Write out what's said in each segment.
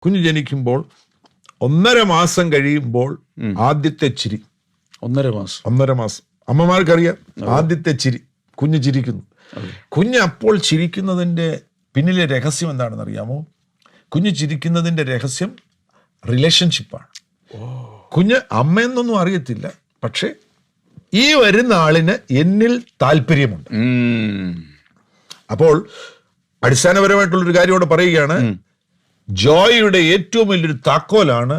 കുഞ്ഞ് ജനിക്കുമ്പോൾ 1.5 മാസം കഴിയുമ്പോൾ ആദ്യത്തെ ചിരി. 1.5 മാസം അമ്മമാർക്കറിയാം. ആദ്യത്തെ ചിരി, കുഞ്ഞ് ചിരിക്കുന്നു. കുഞ്ഞ് അപ്പോൾ ചിരിക്കുന്നതിൻ്റെ പിന്നിലെ രഹസ്യം എന്താണെന്ന് അറിയാമോ? കുഞ്ഞ് ചിരിക്കുന്നതിൻ്റെ രഹസ്യം റിലേഷൻഷിപ്പാണ്. കുഞ്ഞ് അമ്മയെന്നൊന്നും അറിയത്തില്ല, പക്ഷെ ഈ വരുന്ന ആളിന് എന്നിൽ താല്പര്യമുണ്ട്. അപ്പോൾ അടിസ്ഥാനപരമായിട്ടുള്ളൊരു കാര്യം ഇവിടെ പറയുകയാണ്, ജോയിയുടെ ഏറ്റവും വലിയൊരു താക്കോലാണ്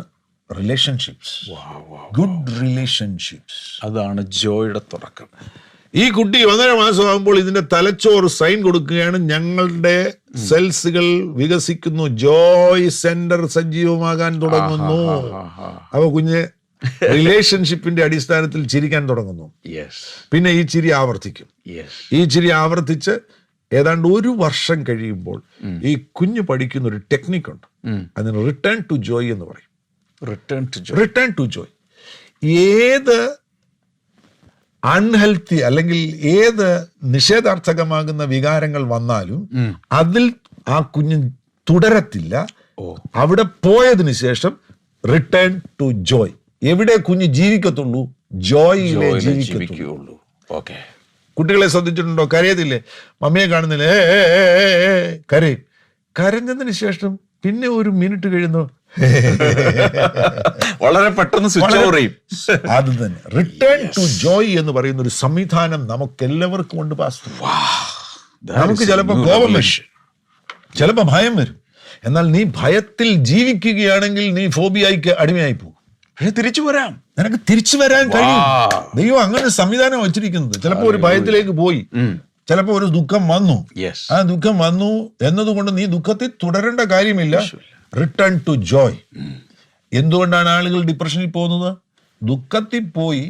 റിലേഷൻഷിപ്സ്. Good relationships. അതാണ് ജോയുടെ തുടക്കം. ഈ കുട്ടി 1.5 മാസമാകുമ്പോൾ ഇതിന്റെ തലച്ചോറ് സൈൻ കൊടുക്കുകയാണ്, ഞങ്ങളുടെ സെൽസുകൾ വികസിക്കുന്നു, ജോയ് സെന്റർ സജീവമാകാൻ തുടങ്ങുന്നു. അപ്പൊ കുഞ്ഞ് റിലേഷൻഷിപ്പിന്റെ അടിസ്ഥാനത്തിൽ ചിരിക്കാൻ തുടങ്ങുന്നു. പിന്നെ ഈ ചിരി ആവർത്തിക്കും. ഈ ചിരി ആവർത്തിച്ച് ഏതാണ്ട് 1 വർഷം കഴിയുമ്പോൾ ഈ കുഞ്ഞ് പഠിക്കുന്ന ഒരു ടെക്നിക്കുണ്ട്. അതിന് റിട്ടേൺ ടു ജോയ് എന്ന് പറയും. Return to joy. ഏത് അൺഹെൽത്തി അല്ലെങ്കിൽ ഏത് നിഷേധാർത്ഥകമാകുന്ന വികാരങ്ങൾ വന്നാലും അതിൽ ആ കുഞ്ഞ് തുടരത്തില്ല. അവിടെ പോയതിനു ശേഷം റിട്ടേൺ ടു ജോയ്. എവിടെ കുഞ്ഞ് ജീവിക്കത്തുള്ളൂ? ജോയിലെ ജീവിക്കത്തുള്ളൂ. കുട്ടികളെ ശ്രദ്ധിച്ചിട്ടുണ്ടോ? കരയത്തില്ലേ? മമ്മിയെ കാണുന്നില്ലേ, കരയും. കരഞ്ഞതിന് ശേഷം പിന്നെ 1 മിനിറ്റ് കഴിയുന്നു വളരെ പെട്ടെന്ന് സ്വിച്ച് ഓവർ ചെയ്യും. അത് തന്നെ റിട്ടേൺ ടു ജോയ് എന്ന് പറയുന്ന ഒരു സംവിധാനം നമുക്ക് എല്ലാവർക്കും ഉണ്ട് പാസ്റ്റർ. നമുക്ക് ചിലപ്പോൾ കോപം വരും, ചിലപ്പോൾ ഭയം വരും. എന്നാൽ നീ ഭയത്തിൽ ജീവിക്കുകയാണെങ്കിൽ നീ ഫോബിയയ്ക്ക് അടിമയായി പോകും. തിരിച്ചു വരാം, നിനക്ക് തിരിച്ചു വരാൻ കഴിയും. ദൈവം അങ്ങനെ ഒരു സംവിധാനം വെച്ചിരിക്കുന്നത്. ചിലപ്പോൾ ഒരു ഭയത്തിലേക്ക് പോയി, ചിലപ്പോൾ ഒരു ദുഃഖം വന്നു. ആ ദുഃഖം വന്നു എന്നതുകൊണ്ട് നീ ദുഃഖത്തിൽ തുടരേണ്ട കാര്യമില്ല. Return to joy. എന്തുകൊണ്ടാണ് ആളുകൾ ഡിപ്രഷനിൽ പോകുന്നത്? ദുഃഖത്തിൽ പോയി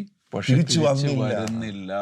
തിരിച്ചു വന്നില്ല.